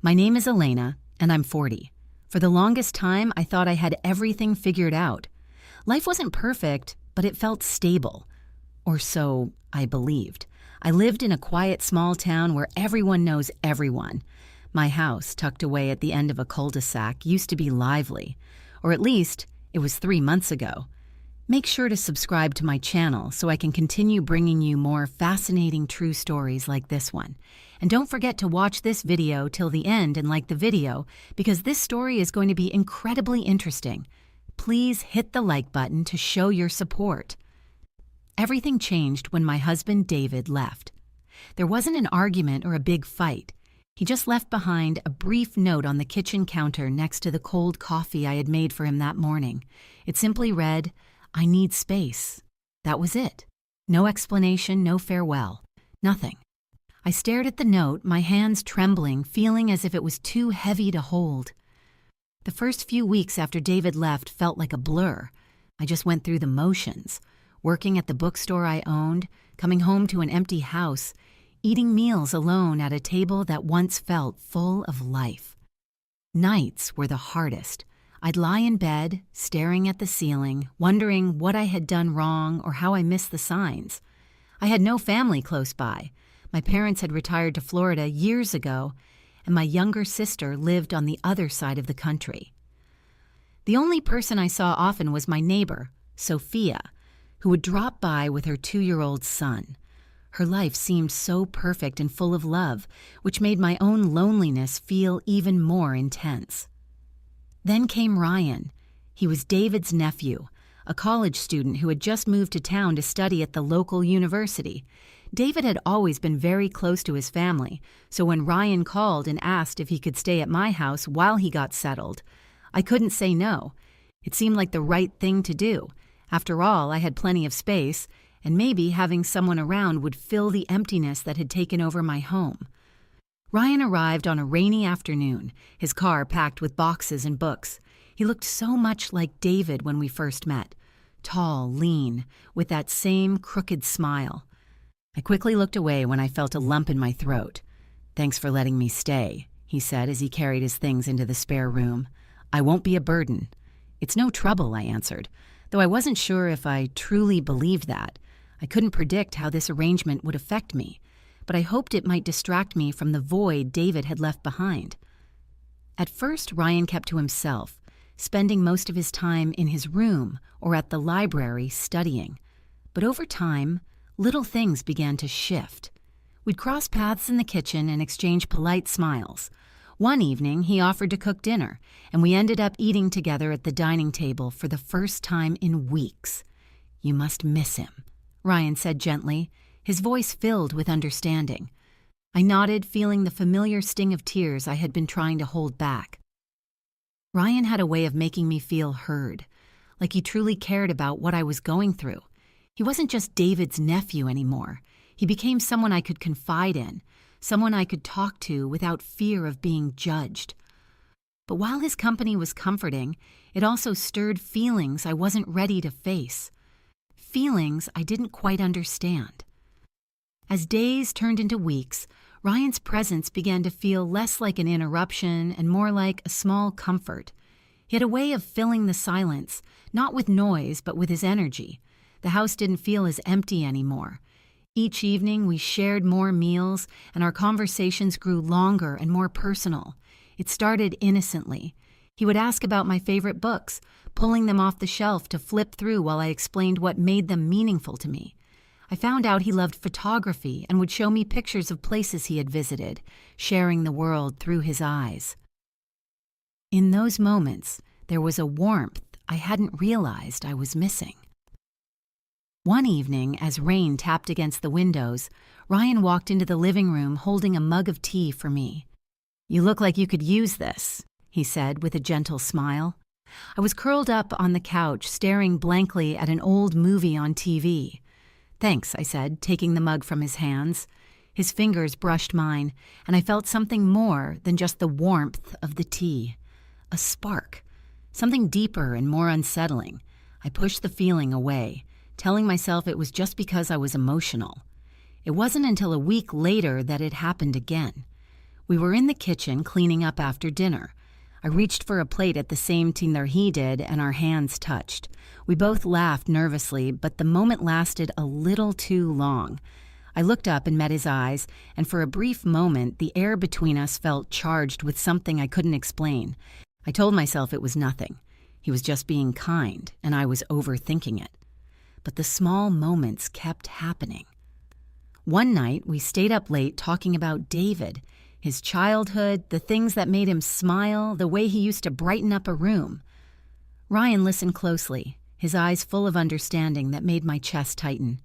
My name is Elena, and I'm 40. For the longest time, I thought I had everything figured out. Life wasn't perfect, but it felt stable. Or so I believed. I lived in a quiet small town where everyone knows everyone. My house, tucked away at the end of a cul-de-sac, used to be lively. Or at least, it was 3 months ago. Make sure to subscribe to my channel so I can continue bringing you more fascinating true stories like this one. And don't forget to watch this video till the end and like the video, because this story is going to be incredibly interesting. Please hit the like button to show your support. Everything changed when my husband David left. There wasn't an argument or a big fight. He just left behind a brief note on the kitchen counter next to the cold coffee I had made for him that morning. It simply read, "I need space." That was it. No explanation, no farewell. Nothing. I stared at the note, my hands trembling, feeling as if it was too heavy to hold. The first few weeks after David left felt like a blur. I just went through the motions, working at the bookstore I owned, coming home to an empty house, eating meals alone at a table that once felt full of life. Nights were the hardest. I'd lie in bed, staring at the ceiling, wondering what I had done wrong or how I missed the signs. I had no family close by. My parents had retired to Florida years ago, and my younger sister lived on the other side of the country. The only person I saw often was my neighbor, Sophia, who would drop by with her 2-year-old son. Her life seemed so perfect and full of love, which made my own loneliness feel even more intense. Then came Ryan. He was David's nephew, a college student who had just moved to town to study at the local university. David had always been very close to his family, so when Ryan called and asked if he could stay at my house while he got settled, I couldn't say no. It seemed like the right thing to do. After all, I had plenty of space, and maybe having someone around would fill the emptiness that had taken over my home. Ryan arrived on a rainy afternoon, his car packed with boxes and books. He looked so much like David when we first met, tall, lean, with that same crooked smile. I quickly looked away when I felt a lump in my throat. "Thanks for letting me stay," he said as he carried his things into the spare room. "I won't be a burden." "It's no trouble," I answered, though I wasn't sure if I truly believed that. I couldn't predict how this arrangement would affect me, but I hoped it might distract me from the void David had left behind. At first, Ryan kept to himself, spending most of his time in his room or at the library studying. But over time, little things began to shift. We'd cross paths in the kitchen and exchange polite smiles. One evening, he offered to cook dinner, and we ended up eating together at the dining table for the first time in weeks. "You must miss him," Ryan said gently, his voice filled with understanding. I nodded, feeling the familiar sting of tears I had been trying to hold back. Ryan had a way of making me feel heard, like he truly cared about what I was going through. He wasn't just David's nephew anymore. He became someone I could confide in, someone I could talk to without fear of being judged. But while his company was comforting, it also stirred feelings I wasn't ready to face. Feelings I didn't quite understand. As days turned into weeks, Ryan's presence began to feel less like an interruption and more like a small comfort. He had a way of filling the silence, not with noise, but with his energy. The house didn't feel as empty anymore. Each evening, we shared more meals, and our conversations grew longer and more personal. It started innocently. He would ask about my favorite books, pulling them off the shelf to flip through while I explained what made them meaningful to me. I found out he loved photography and would show me pictures of places he had visited, sharing the world through his eyes. In those moments, there was a warmth I hadn't realized I was missing. One evening, as rain tapped against the windows, Ryan walked into the living room holding a mug of tea for me. "You look like you could use this," he said with a gentle smile. I was curled up on the couch, staring blankly at an old movie on TV. "Thanks," I said, taking the mug from his hands. His fingers brushed mine, and I felt something more than just the warmth of the tea. A spark. Something deeper and more unsettling. I pushed the feeling away, telling myself it was just because I was emotional. It wasn't until a week later that it happened again. We were in the kitchen cleaning up after dinner. I reached for a plate at the same time that he did, and our hands touched. We both laughed nervously, but the moment lasted a little too long. I looked up and met his eyes, and for a brief moment, the air between us felt charged with something I couldn't explain. I told myself it was nothing. He was just being kind, and I was overthinking it. But the small moments kept happening. One night, we stayed up late talking about David, his childhood, the things that made him smile, the way he used to brighten up a room. Ryan listened closely, his eyes full of understanding that made my chest tighten.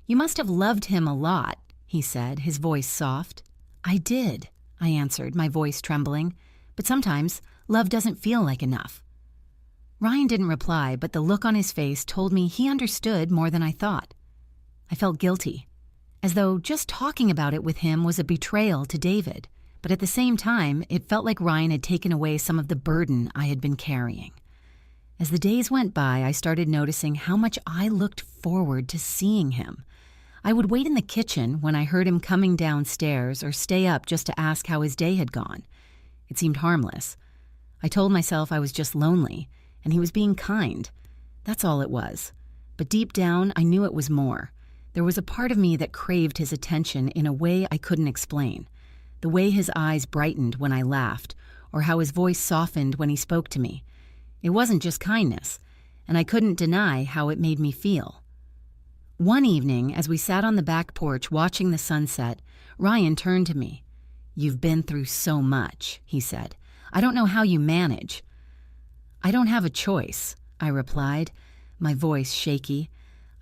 "You must have loved him a lot," he said, his voice soft. "I did," I answered, my voice trembling. "But sometimes love doesn't feel like enough." Ryan didn't reply, but the look on his face told me he understood more than I thought. I felt guilty, as though just talking about it with him was a betrayal to David. But at the same time, it felt like Ryan had taken away some of the burden I had been carrying. As the days went by, I started noticing how much I looked forward to seeing him. I would wait in the kitchen when I heard him coming downstairs or stay up just to ask how his day had gone. It seemed harmless. I told myself I was just lonely, and he was being kind. That's all it was. But deep down, I knew it was more. There was a part of me that craved his attention in a way I couldn't explain. The way his eyes brightened when I laughed, or how his voice softened when he spoke to me. It wasn't just kindness, and I couldn't deny how it made me feel. One evening, as we sat on the back porch watching the sunset, Ryan turned to me. "You've been through so much," he said. "I don't know how you manage." "I don't have a choice," I replied, my voice shaky.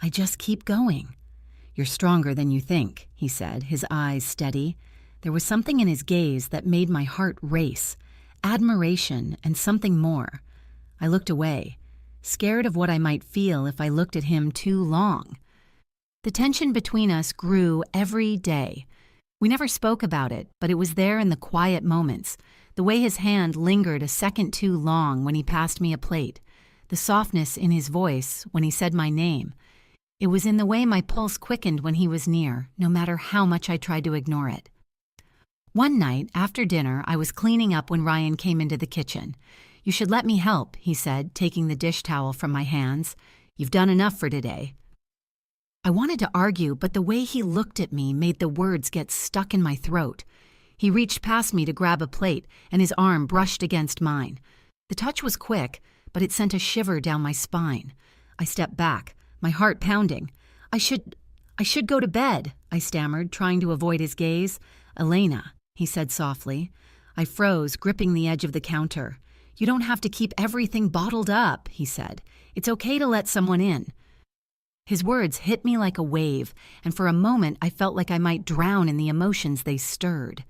"I just keep going." "You're stronger than you think," he said, his eyes steady. There was something in his gaze that made my heart race, admiration and something more. I looked away, scared of what I might feel if I looked at him too long. The tension between us grew every day. We never spoke about it, but it was there in the quiet moments, the way his hand lingered a second too long when he passed me a plate, the softness in his voice when he said my name. It was in the way my pulse quickened when he was near, no matter how much I tried to ignore it. One night, after dinner, I was cleaning up when Ryan came into the kitchen. "You should let me help," he said, taking the dish towel from my hands. "You've done enough for today." I wanted to argue, but the way he looked at me made the words get stuck in my throat. He reached past me to grab a plate, and his arm brushed against mine. The touch was quick, but it sent a shiver down my spine. I stepped back, my heart pounding. I should go to bed," I stammered, trying to avoid his gaze. "Elena," he said softly. I froze, gripping the edge of the counter. "You don't have to keep everything bottled up," he said. "It's okay to let someone in." His words hit me like a wave, and for a moment I felt like I might drown in the emotions they stirred.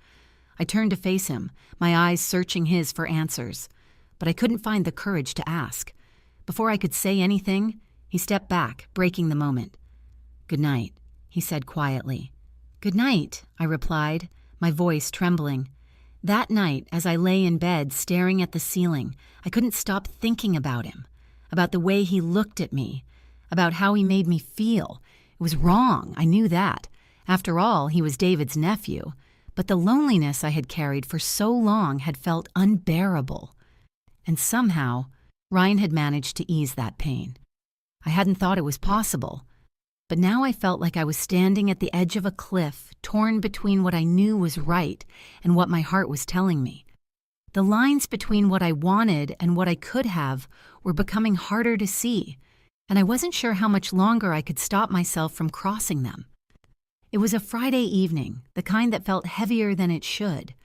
I turned to face him, my eyes searching his for answers. But I couldn't find the courage to ask. Before I could say anything, he stepped back, breaking the moment. "Good night," he said quietly. "Good night," I replied, my voice trembling. That night, as I lay in bed staring at the ceiling, I couldn't stop thinking about him, about the way he looked at me, about how he made me feel. It was wrong, I knew that. After all, he was David's nephew. But the loneliness I had carried for so long had felt unbearable. And somehow, Ryan had managed to ease that pain. I hadn't thought it was possible. But now I felt like I was standing at the edge of a cliff, torn between what I knew was right and what my heart was telling me. The lines between what I wanted and what I could have were becoming harder to see, and I wasn't sure how much longer I could stop myself from crossing them. It was a Friday evening, the kind that felt heavier than it should.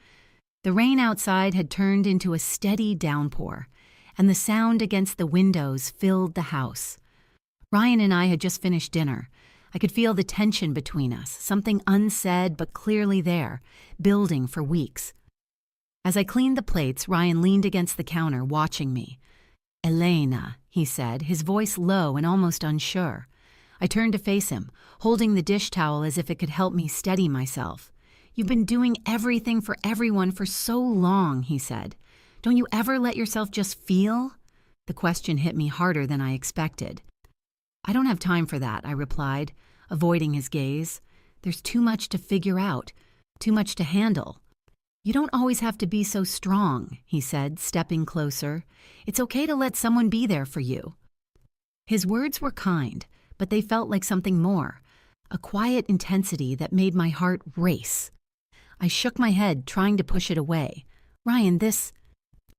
The rain outside had turned into a steady downpour, and the sound against the windows filled the house. Ryan and I had just finished dinner. I could feel the tension between us, something unsaid but clearly there, building for weeks. As I cleaned the plates, Ryan leaned against the counter, watching me. "Elena," he said, his voice low and almost unsure. I turned to face him, holding the dish towel as if it could help me steady myself. "You've been doing everything for everyone for so long," he said. "Don't you ever let yourself just feel?" The question hit me harder than I expected. "I don't have time for that," I replied, avoiding his gaze. "There's too much to figure out, too much to handle." "You don't always have to be so strong," he said, stepping closer. "It's okay to let someone be there for you." His words were kind, but they felt like something more, a quiet intensity that made my heart race. I shook my head, trying to push it away. "Ryan, this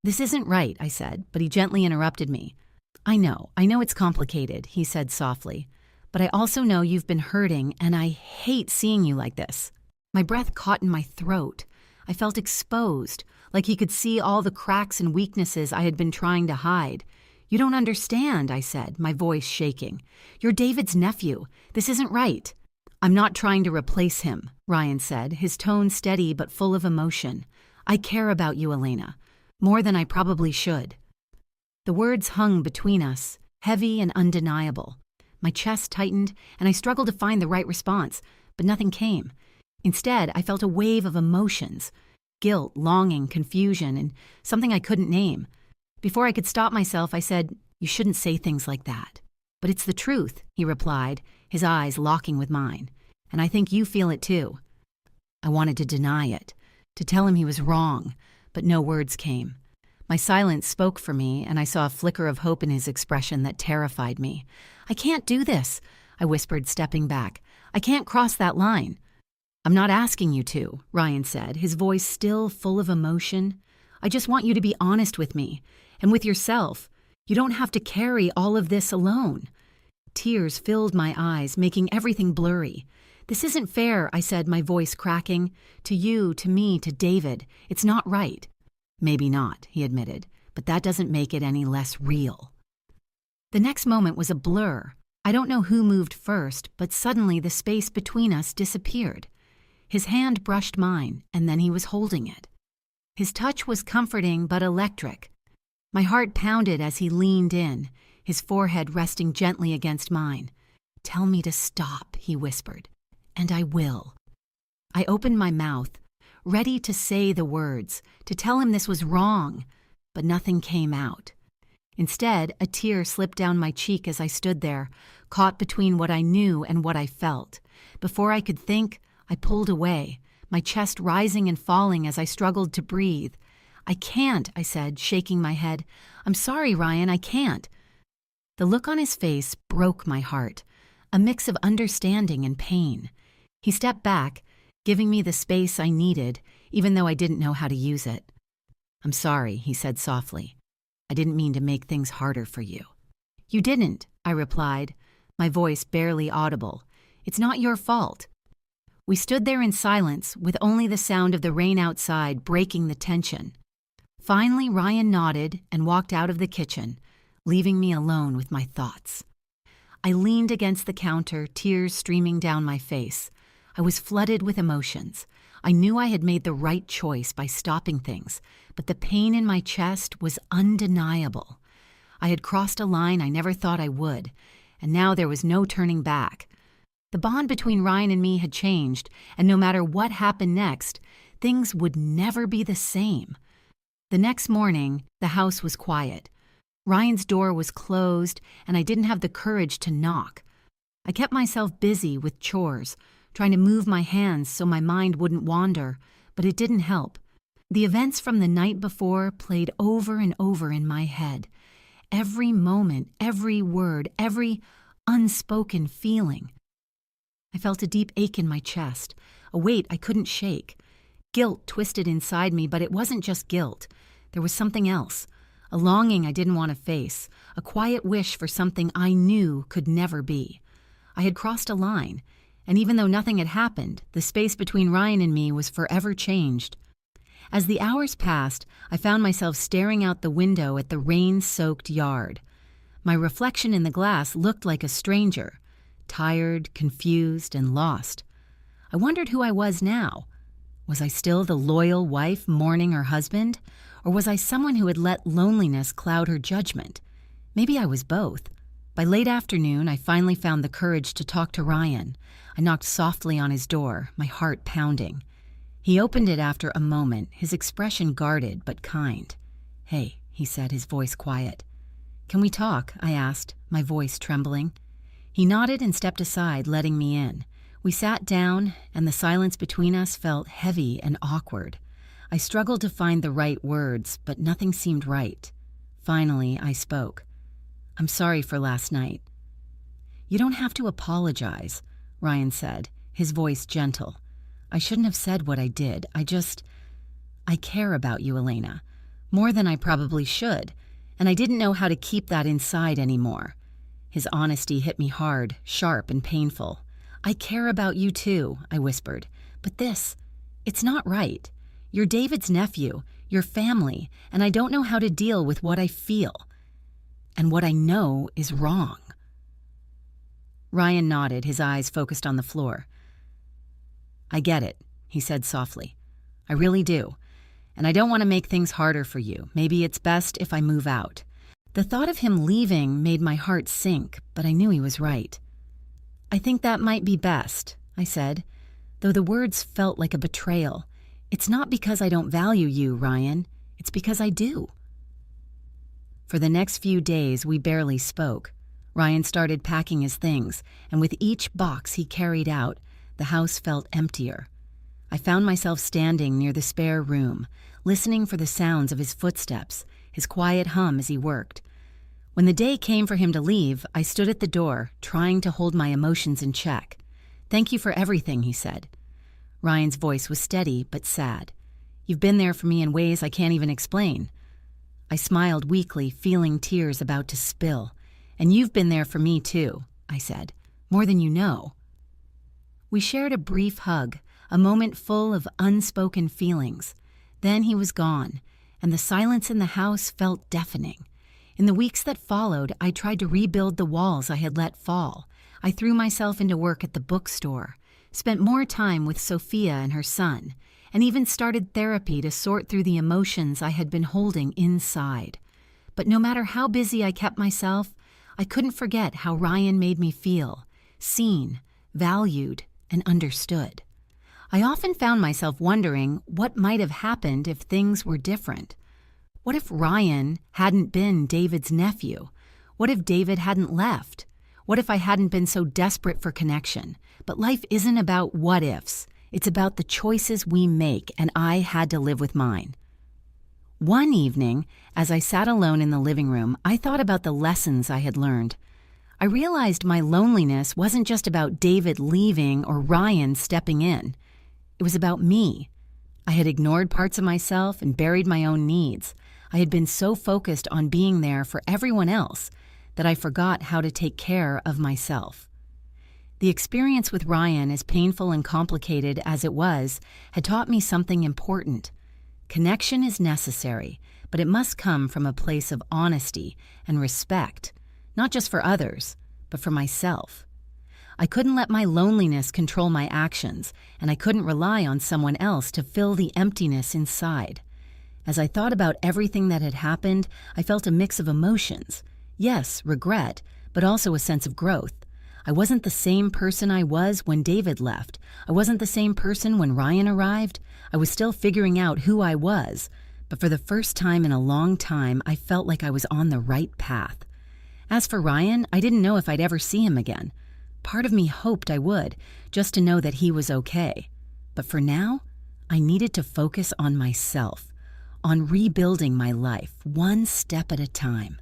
isn't right," I said, but he gently interrupted me. I know it's complicated," he said softly, "but I also know you've been hurting, and I hate seeing you like this." My breath caught in my throat. I felt exposed, like he could see all the cracks and weaknesses I had been trying to hide. "You don't understand," I said, my voice shaking. "You're David's nephew. This isn't right." "I'm not trying to replace him," Ryan said, his tone steady but full of emotion. "I care about you, Elena, more than I probably should." The words hung between us, heavy and undeniable. My chest tightened, and I struggled to find the right response, but nothing came. Instead, I felt a wave of emotions: guilt, longing, confusion, and something I couldn't name. Before I could stop myself, I said, "You shouldn't say things like that." "But it's the truth," he replied, his eyes locking with mine. "And I think you feel it too." I wanted to deny it, to tell him he was wrong, but no words came. My silence spoke for me, and I saw a flicker of hope in his expression that terrified me. "I can't do this," I whispered, stepping back. "I can't cross that line." "I'm not asking you to," Ryan said, his voice still full of emotion. "I just want you to be honest with me, and with yourself. You don't have to carry all of this alone." Tears filled my eyes, making everything blurry. "This isn't fair," I said, my voice cracking. "To you, to me, to David. It's not right." "Maybe not," he admitted, "but that doesn't make it any less real." The next moment was a blur. I don't know who moved first, but suddenly the space between us disappeared. His hand brushed mine, and then he was holding it. His touch was comforting but electric. My heart pounded as he leaned in, his forehead resting gently against mine. "Tell me to stop," he whispered, "and I will." I opened my mouth, ready to say the words, to tell him this was wrong, but nothing came out. Instead, a tear slipped down my cheek as I stood there, caught between what I knew and what I felt. Before I could think, I pulled away, my chest rising and falling as I struggled to breathe. "I can't," I said, shaking my head. "I'm sorry, Ryan, I can't." The look on his face broke my heart, a mix of understanding and pain. He stepped back, giving me the space I needed, even though I didn't know how to use it. "I'm sorry," he said softly. "I didn't mean to make things harder for you." "You didn't," I replied, my voice barely audible. "It's not your fault." We stood there in silence, with only the sound of the rain outside breaking the tension. Finally, Ryan nodded and walked out of the kitchen, leaving me alone with my thoughts. I leaned against the counter, tears streaming down my face. I was flooded with emotions. I knew I had made the right choice by stopping things, but the pain in my chest was undeniable. I had crossed a line I never thought I would, and now there was no turning back. The bond between Ryan and me had changed, and no matter what happened next, things would never be the same. The next morning, the house was quiet. Ryan's door was closed, and I didn't have the courage to knock. I kept myself busy with chores, trying to move my hands so my mind wouldn't wander, but it didn't help. The events from the night before played over and over in my head. Every moment, every word, every unspoken feeling. I felt a deep ache in my chest, a weight I couldn't shake. Guilt twisted inside me, but it wasn't just guilt. There was something else, a longing I didn't want to face, a quiet wish for something I knew could never be. I had crossed a line, and even though nothing had happened, the space between Ryan and me was forever changed. As the hours passed, I found myself staring out the window at the rain-soaked yard. My reflection in the glass looked like a stranger, tired, confused, and lost. I wondered who I was now. Was I still the loyal wife mourning her husband, or was I someone who had let loneliness cloud her judgment? Maybe I was both. By late afternoon, I finally found the courage to talk to Ryan. I knocked softly on his door, my heart pounding. He opened it after a moment, his expression guarded but kind. "Hey," he said, his voice quiet. "Can we talk?" I asked, my voice trembling. He nodded and stepped aside, letting me in. We sat down, and the silence between us felt heavy and awkward. I struggled to find the right words, but nothing seemed right. Finally, I spoke. "I'm sorry for last night." "You don't have to apologize," Ryan said, his voice gentle. "I shouldn't have said what I did. I care about you, Elena, more than I probably should, and I didn't know how to keep that inside anymore." His honesty hit me hard, sharp, and painful. "I care about you too," I whispered, "but it's not right. You're David's nephew, your family, and I don't know how to deal with what I feel. And what I know is wrong." Ryan nodded, his eyes focused on the floor. "I get it," he said softly. "I really do. And I don't want to make things harder for you. Maybe it's best if I move out." The thought of him leaving made my heart sink, but I knew he was right. "I think that might be best," I said, though the words felt like a betrayal. "It's not because I don't value you, Ryan. It's because I do." For the next few days, we barely spoke. Ryan started packing his things, and with each box he carried out, the house felt emptier. I found myself standing near the spare room, listening for the sounds of his footsteps, his quiet hum as he worked. When the day came for him to leave, I stood at the door, trying to hold my emotions in check. "Thank you for everything," he said. Ryan's voice was steady but sad. "You've been there for me in ways I can't even explain." I smiled weakly, feeling tears about to spill. "And you've been there for me too," I said, "more than you know." We shared a brief hug, a moment full of unspoken feelings. Then he was gone, and the silence in the house felt deafening. In the weeks that followed, I tried to rebuild the walls I had let fall. I threw myself into work at the bookstore, spent more time with Sophia and her son, and even started therapy to sort through the emotions I had been holding inside. But no matter how busy I kept myself, I couldn't forget how Ryan made me feel, seen, valued, and understood. I often found myself wondering what might have happened if things were different. What if Ryan hadn't been David's nephew? What if David hadn't left? What if I hadn't been so desperate for connection? But life isn't about what ifs. It's about the choices we make, and I had to live with mine. One evening, as I sat alone in the living room, I thought about the lessons I had learned. I realized my loneliness wasn't just about David leaving or Ryan stepping in. It was about me. I had ignored parts of myself and buried my own needs. I had been so focused on being there for everyone else that I forgot how to take care of myself. The experience with Ryan, as painful and complicated as it was, had taught me something important. Connection is necessary, but it must come from a place of honesty and respect, not just for others, but for myself. I couldn't let my loneliness control my actions, and I couldn't rely on someone else to fill the emptiness inside. As I thought about everything that had happened, I felt a mix of emotions. Yes, regret, but also a sense of growth. I wasn't the same person I was when David left. I wasn't the same person when Ryan arrived. I was still figuring out who I was, but for the first time in a long time, I felt like I was on the right path. As for Ryan, I didn't know if I'd ever see him again. Part of me hoped I would, just to know that he was okay. But for now, I needed to focus on myself, on rebuilding my life, one step at a time.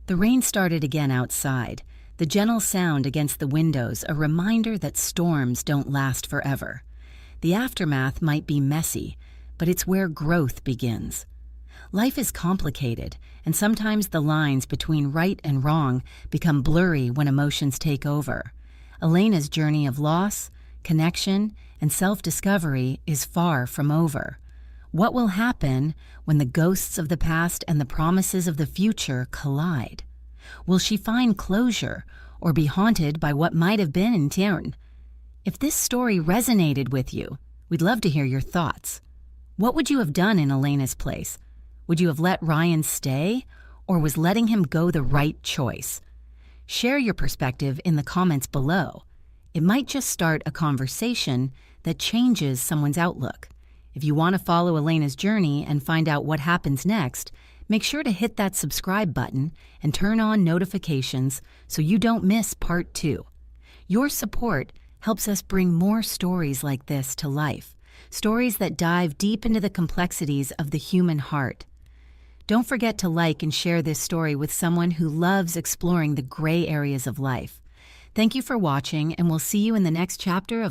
The rain started again outside, the gentle sound against the windows a reminder that storms don't last forever. The aftermath might be messy, but it's where growth begins. Life is complicated, and sometimes the lines between right and wrong become blurry when emotions take over. Elena's journey of loss, connection, and self-discovery is far from over. What will happen when the ghosts of the past and the promises of the future collide? Will she find closure or be haunted by what might have been in turn? If this story resonated with you, we'd love to hear your thoughts. What would you have done in Elena's place? Would you have let Ryan stay, or was letting him go the right choice? Share your perspective in the comments below. It might just start a conversation that changes someone's outlook. If you want to follow Elena's journey and find out what happens next, make sure to hit that subscribe button and turn on notifications so you don't miss part 2. Your support helps us bring more stories like this to life. stories that dive deep into the complexities of the human heart. Don't forget to like and share this story with someone who loves exploring the gray areas of life. Thank you for watching, and we'll see you in the next chapter of